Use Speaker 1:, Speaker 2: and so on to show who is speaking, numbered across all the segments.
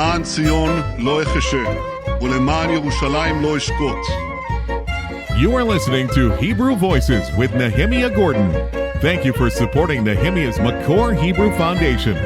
Speaker 1: למען ציון לא אחשה, ולמען ירושלים לא אשקוט.
Speaker 2: You are listening to Hebrew Voices with Nehemia Gordon. Thank you for supporting Nehemia's Makor Hebrew Foundation.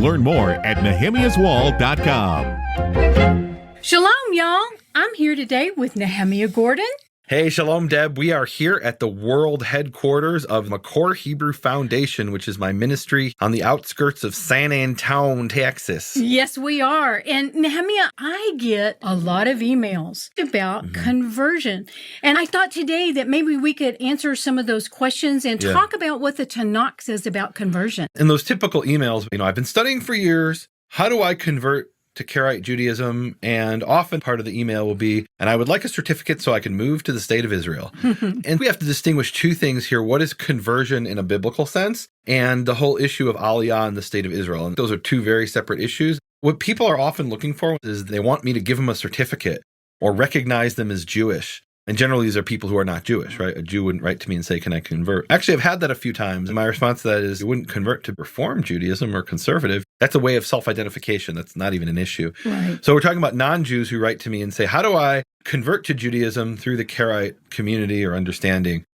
Speaker 2: Learn more at nehemiaswall.com.
Speaker 3: Shalom, y'all. I'm here today with Nehemia Gordon.
Speaker 4: Hey, Shalom, Deb. We are here at the world headquarters of Makor Hebrew Foundation, which is my ministry on the outskirts of San Antonio, Texas.
Speaker 3: Yes, we are. And Nehemia, I get a lot of emails about conversion. And I thought today that maybe we could answer some of those questions and talk about what the Tanakh says about conversion.
Speaker 4: In those typical emails, I've been studying for years. How do I convert to Karaite Judaism? And often part of the email will be, and I would like a certificate so I can move to the state of Israel. And we have to distinguish two things here. What is conversion in a biblical sense? And the whole issue of Aliyah in the state of Israel. And those are two very separate issues. What people are often looking for is they want me to give them a certificate or recognize them as Jewish. And generally, these are people who are not Jewish, right? A Jew wouldn't write to me and say, can I convert? Actually, I've had that a few times. And my response to that is, you wouldn't convert to Reform Judaism or conservative. That's a way of self-identification. That's not even an issue.
Speaker 3: Right.
Speaker 4: So we're talking about non-Jews who write to me and say, how do I convert to Judaism through the Karaite community or understanding?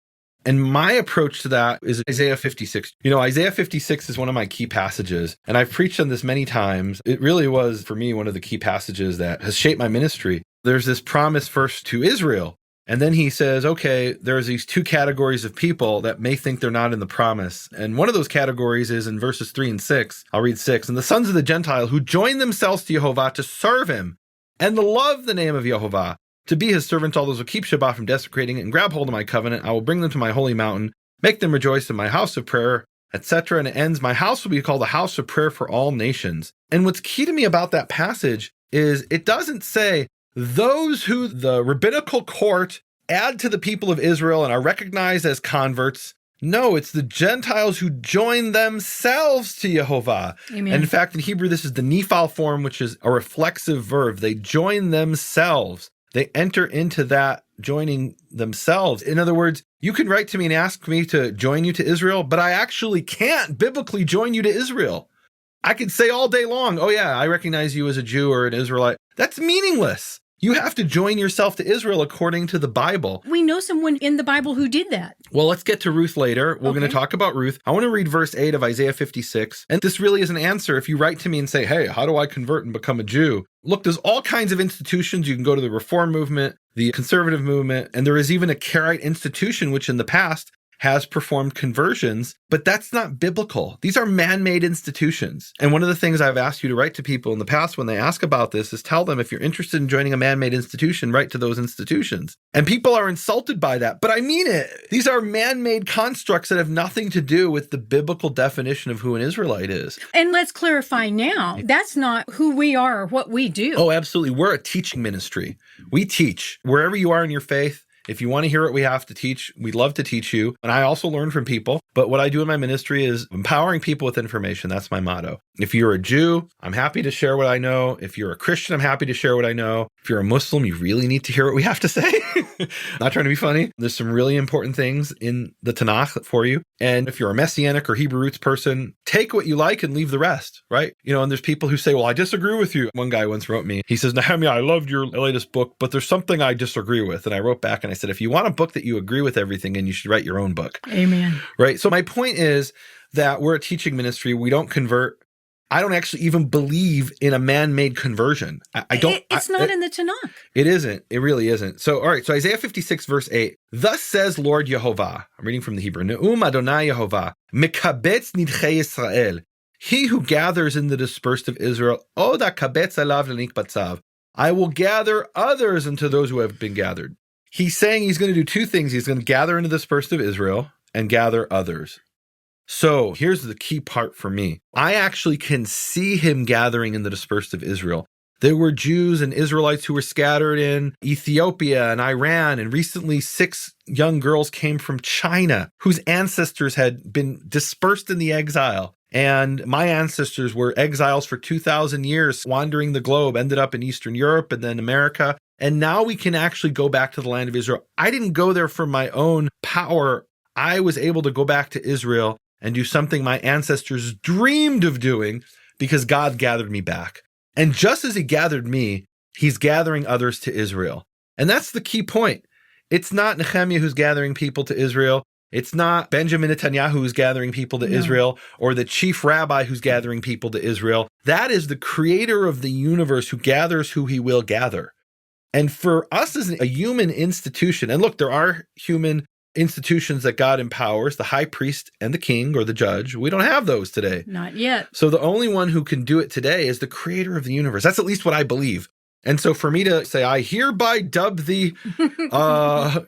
Speaker 4: And my approach to that is Isaiah 56. Isaiah 56 is one of my key passages, and I've preached on this many times. It really was, for me, one of the key passages that has shaped my ministry. There's this promise first to Israel. And then he says, okay, there's these two categories of people that may think they're not in the promise. And one of those categories is in verses 3 and 6. I'll read 6. And the sons of the Gentile who join themselves to Jehovah to serve him and to love the name of Jehovah, to be his servants, all those who keep Shabbat from desecrating it and grab hold of my covenant, I will bring them to my holy mountain, make them rejoice in my house of prayer, etc. And it ends, my house will be called a house of prayer for all nations. And what's key to me about that passage is it doesn't say, those who the rabbinical court add to the people of Israel and are recognized as converts. No, it's the Gentiles who join themselves to Jehovah.
Speaker 3: Amen.
Speaker 4: And in fact, in Hebrew, this is the Nephal form, which is a reflexive verb. They join themselves. They enter into that joining themselves. In other words, you can write to me and ask me to join you to Israel, but I actually can't biblically join you to Israel. I could say all day long, oh yeah, I recognize you as a Jew or an Israelite. That's meaningless. You have to join yourself to Israel according to the Bible.
Speaker 3: We know someone in the Bible who did that.
Speaker 4: Well, let's get to Ruth later. We're going to talk about Ruth. I want to read verse 8 of Isaiah 56. And this really is an answer. If you write to me and say, hey, how do I convert and become a Jew? Look, there's all kinds of institutions. You can go to the Reform movement, the conservative movement, and there is even a Karaite institution, which in the past has performed conversions, but that's not biblical. These are man-made institutions. And one of the things I've asked you to write to people in the past when they ask about this is tell them if you're interested in joining a man-made institution, write to those institutions. And people are insulted by that, but I mean it. These are man-made constructs that have nothing to do with the biblical definition of who an Israelite is.
Speaker 3: And let's clarify now, that's not who we are or what we do.
Speaker 4: Oh, absolutely. We're a teaching ministry. We teach wherever you are in your faith. If you want to hear what we have to teach, we'd love to teach you. And I also learn from people. But what I do in my ministry is empowering people with information. That's my motto. If you're a Jew, I'm happy to share what I know. If you're a Christian, I'm happy to share what I know. If you're a Muslim, you really need to hear what we have to say. Not trying to be funny. There's some really important things in the Tanakh for you. And if you're a Messianic or Hebrew roots person, take what you like and leave the rest, right? And there's people who say, well, I disagree with you. One guy once wrote me, he says, Nehemia, I loved your latest book, but there's something I disagree with. And I wrote back and I said, if you want a book that you agree with everything, and you should write your own book.
Speaker 3: Amen.
Speaker 4: Right? So my point is that we're a teaching ministry. We don't convert. I don't actually even believe in a man-made conversion. I don't.
Speaker 3: It's not in the Tanakh.
Speaker 4: It isn't. It really isn't. So, all right. So Isaiah 56, verse 8. Thus says Lord Jehovah. I'm reading from the Hebrew. Ne'um Adonai Jehovah. Mekabetz nidchei Yisrael. He who gathers in the dispersed of Israel. Od akabetz alav lenikbatzav. I will gather others into those who have been gathered. He's saying he's going to do two things. He's going to gather into the dispersed of Israel and gather others. So here's the key part for me. I actually can see him gathering in the dispersed of Israel. There were Jews and Israelites who were scattered in Ethiopia and Iran, and recently 6 young girls came from China whose ancestors had been dispersed in the exile. And my ancestors were exiles for 2,000 years, wandering the globe, ended up in Eastern Europe and then America. And now we can actually go back to the land of Israel. I didn't go there for my own power. I was able to go back to Israel and do something my ancestors dreamed of doing because God gathered me back. And just as he gathered me, he's gathering others to Israel. And that's the key point. It's not Nehemia who's gathering people to Israel. It's not Benjamin Netanyahu who's gathering people to Israel, or the chief rabbi who's gathering people to Israel. That is the creator of the universe who gathers who he will gather. And for us as a human institution, and look, there are human institutions that God empowers, the high priest and the king or the judge. We don't have those today.
Speaker 3: Not yet.
Speaker 4: So the only one who can do it today is the creator of the universe. That's at least what I believe. And so for me to say, I hereby dub thee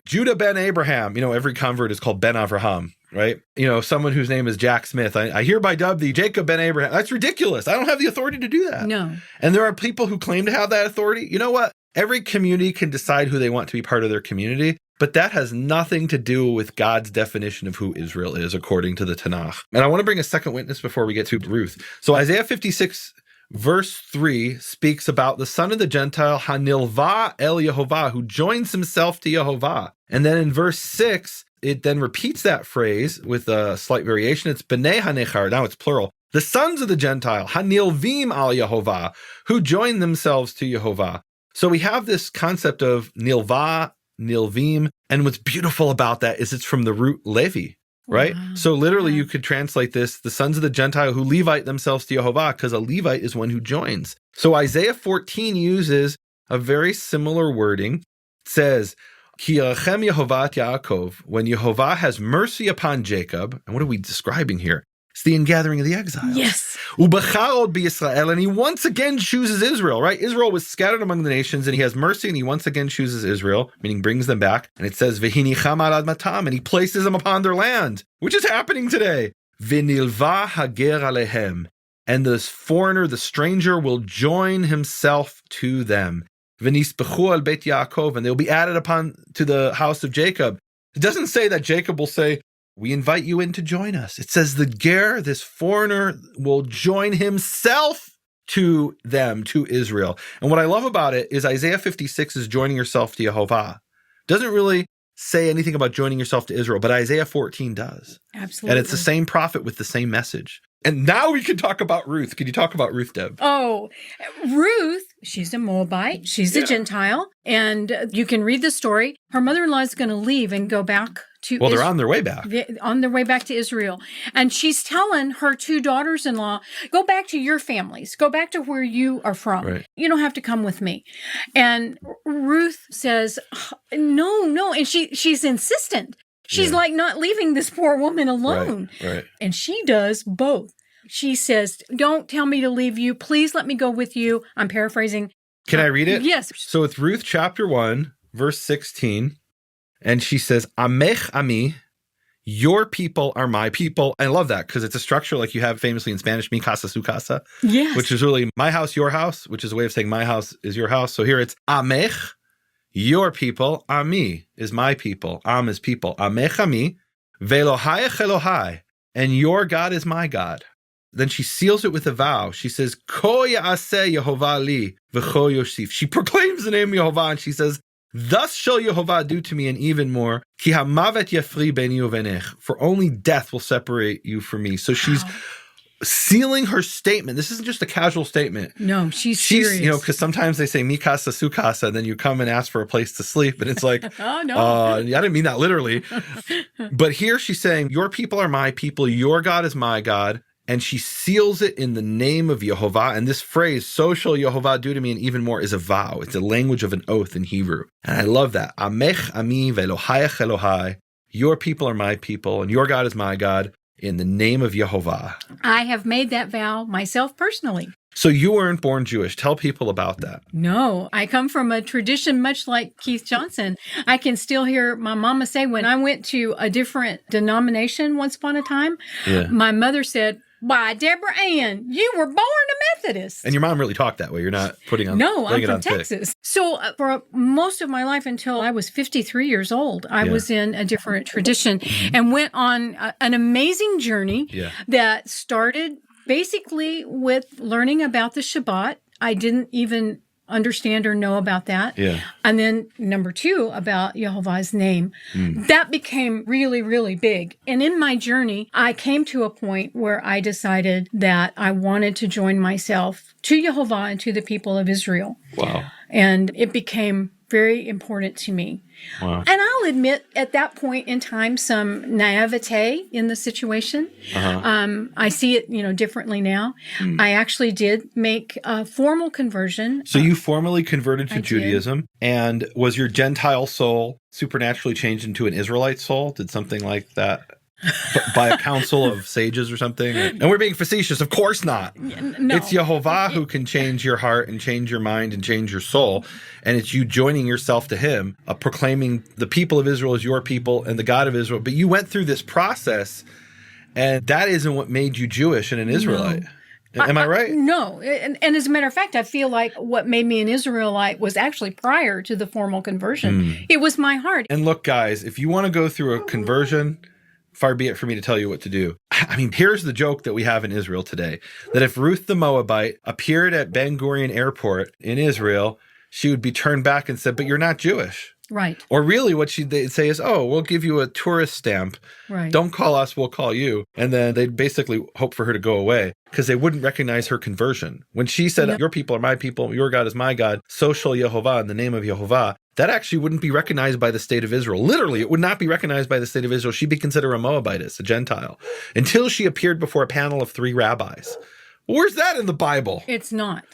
Speaker 4: Judah ben Abraham, every convert is called Ben Avraham, right? Someone whose name is Jack Smith, I hereby dub thee Jacob ben Abraham. That's ridiculous. I don't have the authority to do that.
Speaker 3: No.
Speaker 4: And there are people who claim to have that authority. You know what? Every community can decide who they want to be part of their community, but that has nothing to do with God's definition of who Israel is, according to the Tanakh. And I want to bring a second witness before we get to Ruth. So Isaiah 56, verse 3 speaks about the son of the Gentile, Hanilva El Yehovah, who joins himself to Yehovah. And then in verse 6, it then repeats that phrase with a slight variation. It's B'nei HaNechar, now it's plural. The sons of the Gentile, Hanilvim Al Yehovah, who join themselves to Yehovah. So we have this concept of Nilva, Nilvim, and what's beautiful about that is it's from the root Levi, right? Wow. So literally you could translate this, the sons of the Gentile who Levite themselves to Yehovah, because a Levite is one who joins. So Isaiah 14 uses a very similar wording. It says, Ki yarachem Yehovah et Yaakov, when Yehovah has mercy upon Jacob, and what are we describing here? It's the ingathering of the exiles.
Speaker 3: Yes.
Speaker 4: Ubacharod b'Yisrael, and he once again chooses Israel, right? Israel was scattered among the nations, and he has mercy, and he once again chooses Israel, meaning brings them back. And it says, V'hinicham ad matam, and he places them upon their land, which is happening today. V'nilva hager alehem, and the foreigner, the stranger, will join himself to them. V'nispechu al beit Yaakov, and they'll be added upon to the house of Jacob. It doesn't say that Jacob will say, we invite you in to join us. It says the ger, this foreigner, will join himself to them, to Israel. And what I love about it is Isaiah 56 is joining yourself to Jehovah. Doesn't really say anything about joining yourself to Israel, but Isaiah 14 does.
Speaker 3: Absolutely.
Speaker 4: And it's the same prophet with the same message. And now we can talk about Ruth. Could you talk about Ruth, Deb?
Speaker 3: Oh, Ruth, she's a Moabite. She's a Gentile. And you can read the story. Her mother-in-law is going to leave and go back to
Speaker 4: Well, they're on their way back.
Speaker 3: On their way back to Israel. And she's telling her two daughters-in-law, go back to your families. Go back to where you are from. Right. You don't have to come with me. And Ruth says, no. And she's insistent. She's like not leaving this poor woman alone.
Speaker 4: Right.
Speaker 3: And she does both. She says, don't tell me to leave you. Please let me go with you. I'm paraphrasing.
Speaker 4: Can I read it?
Speaker 3: Yes.
Speaker 4: So it's Ruth chapter 1, verse 16. And she says, Amech ami, your people are my people. I love that because it's a structure like you have famously in Spanish, mi casa, su casa.
Speaker 3: Yes.
Speaker 4: Which is really my house, your house, which is a way of saying my house is your house. So here it's Amech, your people, Ami is my people. Am is people. Amech ami, ve'Elohayech Elohai, and your God is my God. Then she seals it with a vow. She says, Ko ya'aseh Yehovah li v'cho yosif. She proclaims the name Yehovah and she says, thus shall Yehovah do to me and even more. Ki hamavet yafri beni uvenech. For only death will separate you from me. So she's sealing her statement. This isn't just a casual statement.
Speaker 3: No, she's serious.
Speaker 4: Because sometimes they say mi casa su casa, and then you come and ask for a place to sleep, and it's like,
Speaker 3: oh no,
Speaker 4: I didn't mean that literally. But here she's saying, your people are my people, your God is my God. And she seals it in the name of Yehovah. And this phrase, so shall Yehovah do to me and even more, is a vow. It's a language of an oath in Hebrew. And I love that. Amech ami ve'Elohayech Elohai. Your people are my people and your God is my God in the name of Yehovah.
Speaker 3: I have made that vow myself personally.
Speaker 4: So you weren't born Jewish. Tell people about that.
Speaker 3: No, I come from a tradition much like Keith Johnson. I can still hear my mama say when I went to a different denomination once upon a time, my mother said, why, Deborah Ann, you were born a Methodist.
Speaker 4: And your mom really talked that way. You're not putting on
Speaker 3: No, I'm from Texas. So for most of my life until I was 53 years old, I was in a different tradition and went on an amazing journey that started basically with learning about the Shabbat. I didn't even understand or know about that.
Speaker 4: Yeah.
Speaker 3: And then number 2, about Jehovah's name. That became really, really big. And in my journey, I came to a point where I decided that I wanted to join myself to Jehovah and to the people of Israel.
Speaker 4: Wow.
Speaker 3: And it became very important to me.
Speaker 4: Wow.
Speaker 3: And I'll admit at that point in time, some naivete in the situation. I see it, differently now. I actually did make a formal conversion.
Speaker 4: So you formally converted to
Speaker 3: I did.
Speaker 4: Judaism, and was your Gentile soul supernaturally changed into an Israelite soul? Did something like that by a council of sages or something? And we're being facetious. Of course not.
Speaker 3: No.
Speaker 4: It's Jehovah who can change your heart and change your mind and change your soul. And it's you joining yourself to him, proclaiming the people of Israel as your people and the God of Israel. But you went through this process, and that isn't what made you Jewish and an Israelite. No. Am I right?
Speaker 3: No. And as a matter of fact, I feel like what made me an Israelite was actually prior to the formal conversion. It was my heart.
Speaker 4: And look, guys, if you want to go through a conversion, far be it for me to tell you what to do. I mean, here's the joke that we have in Israel today, that if Ruth the Moabite appeared at Ben Gurion Airport in Israel, she would be turned back and said, but you're not Jewish.
Speaker 3: Right.
Speaker 4: Or really what they'd say is, oh, we'll give you a tourist stamp.
Speaker 3: Right.
Speaker 4: Don't call us, we'll call you. And then they'd basically hope for her to go away because they wouldn't recognize her conversion. When she said, your people are my people, your God is my God, so shall Jehovah, in the name of Jehovah, that actually wouldn't be recognized by the state of Israel. Literally, it would not be recognized by the state of Israel. She'd be considered a Moabitess, a Gentile, until she appeared before a panel of 3 rabbis. Where's that in the Bible?
Speaker 3: It's not.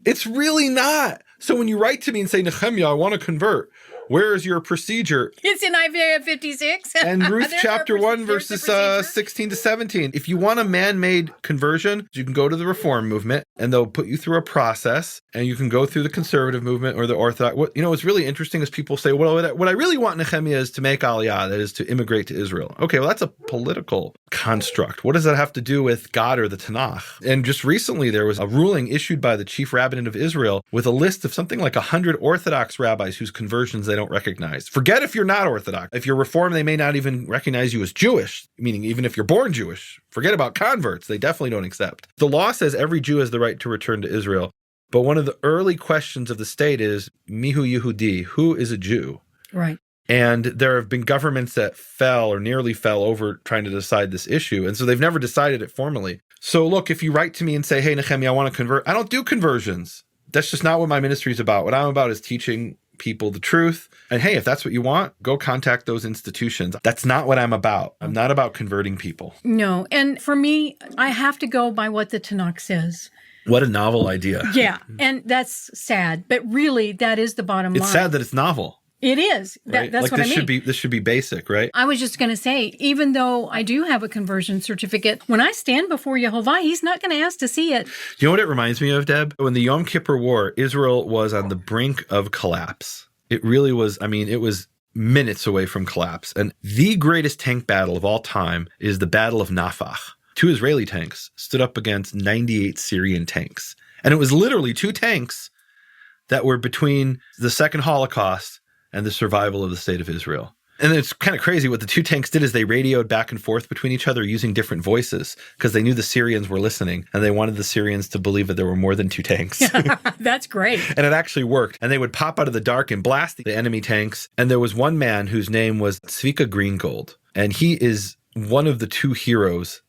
Speaker 4: It's really not. So when you write to me and say, Nehemia, I want to convert, where is your procedure?
Speaker 3: It's in Isaiah 56.
Speaker 4: And Ruth chapter 1, verses 16 to 17. If you want a man-made conversion, you can go to the Reform movement, and they'll put you through a process, and you can go through the conservative movement or the Orthodox. What's really interesting is people say, well, what I really want, Nehemia, is to make Aliyah, that is to immigrate to Israel. Okay, well, that's a political construct. What does that have to do with God or the Tanakh? And just recently, there was a ruling issued by the chief rabbinate of Israel with a list of something like 100 Orthodox rabbis whose conversions they don't recognize. Forget if you're not Orthodox. If you're Reform, they may not even recognize you as Jewish, meaning even if you're born Jewish. Forget about converts. They definitely don't accept. The law says every Jew has the right to return to Israel. But one of the early questions of the state is, Mihu Yehudi, who is a Jew?
Speaker 3: Right.
Speaker 4: And there have been governments that fell or nearly fell over trying to decide this issue. And so they've never decided it formally. So look, if you write to me and say, hey, Nehemia, I want to convert, I don't do conversions. That's just not what my ministry is about. What I'm about is teaching people the truth. And hey, if that's what you want, go contact those institutions. That's not what I'm about. I'm not about converting people.
Speaker 3: No. And for me, I have to go by what the Tanakh says.
Speaker 4: What a novel idea.
Speaker 3: Yeah. And that's sad. But really, that is the bottom line.
Speaker 4: It's sad that it's novel.
Speaker 3: It is.
Speaker 4: Right?
Speaker 3: That's what I mean.
Speaker 4: This should be basic, right?
Speaker 3: I was just going to say, even though I do have a conversion certificate, when I stand before Jehovah, he's not going to ask to see it.
Speaker 4: You know what it reminds me of, Deb? When the Yom Kippur War, Israel was on the brink of collapse. It really was. I mean, it was minutes away from collapse. And the greatest tank battle of all time is the Battle of Nafach. 2 Israeli tanks stood up against 98 Syrian tanks. And it was literally 2 tanks that were between the Second Holocaust and the survival of the state of Israel. And it's kind of crazy. What the 2 tanks did is they radioed back and forth between each other using different voices because they knew the Syrians were listening and they wanted the Syrians to believe that there were more than 2 tanks.
Speaker 3: That's great.
Speaker 4: And it actually worked. And they would pop out of the dark and blast the enemy tanks. And there was one man whose name was Tzvika Greengold. And he is one of the 2 heroes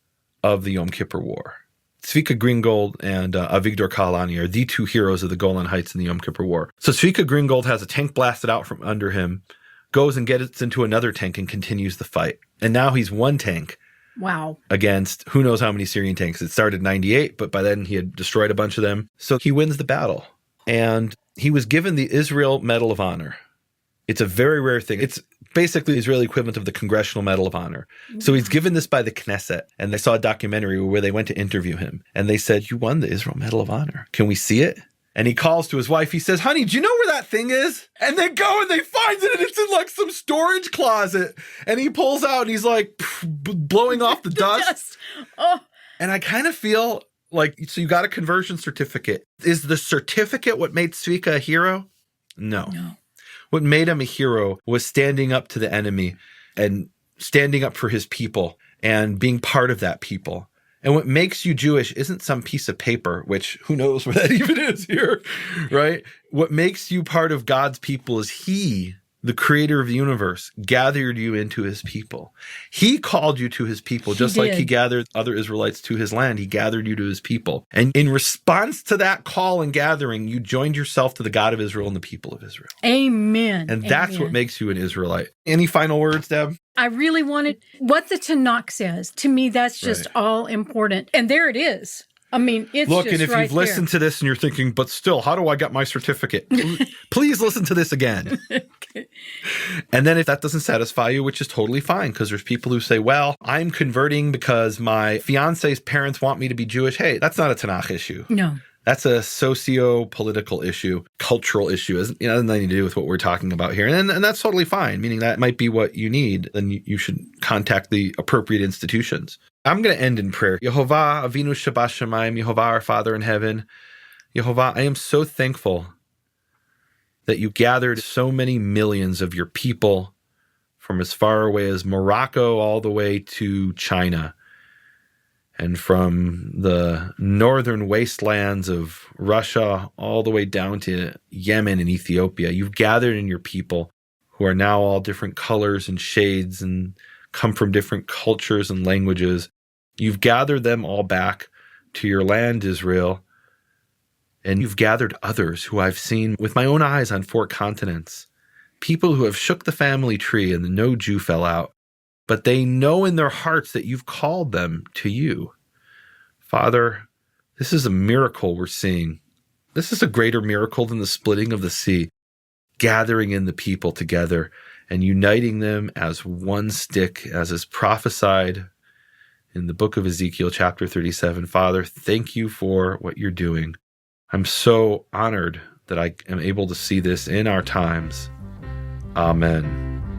Speaker 4: of the Yom Kippur War. Tzvika Greengold and Avigdor Kalani are the 2 heroes of the Golan Heights in the Yom Kippur War. So Tzvika Greengold has a tank blasted out from under him, goes and gets into another tank and continues the fight. And now he's 1 tank.
Speaker 3: Wow.
Speaker 4: Against who knows how many Syrian tanks. It started 98, but by then he had destroyed a bunch of them. So he wins the battle. And he was given the Israel Medal of Honor. It's a very rare thing. It's basically the Israeli equivalent of the Congressional Medal of Honor. So he's given this by the Knesset. And they saw a documentary where they went to interview him. And they said, you won the Israel Medal of Honor. Can we see it? And he calls to his wife. He says, honey, do you know where that thing is? And they go and they find it. And it's in like some storage closet. And he pulls out and he's like blowing off the dust.
Speaker 3: Oh.
Speaker 4: And I kind of feel like, so you got a conversion certificate. Is the certificate what made Tzvika a hero? No. What made him a hero was standing up to the enemy and standing up for his people and being part of that people And what makes you Jewish isn't some piece of paper, which who knows where that even is here, right? What makes you part of God's people is He, the creator of the universe, gathered you into His people. He called you to His people, just like He gathered other Israelites to His land. He gathered you to His people. And in response to that call and gathering, you joined yourself to the God of Israel and the people of Israel.
Speaker 3: Amen.
Speaker 4: And that's what makes you an Israelite. Any final words, Deb?
Speaker 3: I really wanted what the Tanakh says. To me, that's just all important. And there it is. I mean, it's
Speaker 4: Look,
Speaker 3: just
Speaker 4: and if
Speaker 3: right
Speaker 4: you've listened to this and you're thinking, but still, how do I get my certificate? Please listen to this again.
Speaker 3: Okay.
Speaker 4: And then if that doesn't satisfy you, which is totally fine, because there's people who say, well, I'm converting because my fiance's parents want me to be Jewish. Hey, that's not a Tanakh issue.
Speaker 3: No.
Speaker 4: That's a socio-political issue, cultural issue. It has nothing to do with what we're talking about here. And that's totally fine, meaning that might be what you need. Then you should contact the appropriate institutions. I'm going to end in prayer. Jehovah, Avinu Shabbat Shamayim, Jehovah, our Father in heaven. Jehovah, I am so thankful that you gathered so many millions of your people from as far away as Morocco all the way to China, and from the northern wastelands of Russia all the way down to Yemen and Ethiopia. You've gathered in your people who are now all different colors and shades and come from different cultures and languages. You've gathered them all back to your land, Israel, and you've gathered others who I've seen with my own eyes on 4 continents, people who have shook the family tree and no Jew fell out. But they know in their hearts that you've called them to you. Father, this is a miracle we're seeing. This is a greater miracle than the splitting of the sea, gathering in the people together and uniting them as one stick, as is prophesied in the book of Ezekiel, chapter 37. Father, thank you for what you're doing. I'm so honored that I am able to see this in our times. Amen.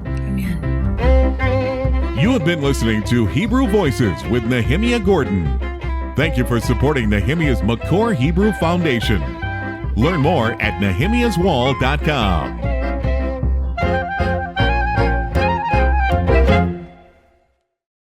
Speaker 3: Amen.
Speaker 2: You have been listening to Hebrew Voices with Nehemia Gordon. Thank you for supporting Nehemia's Makor Hebrew Foundation. Learn more at nehemiaswall.com.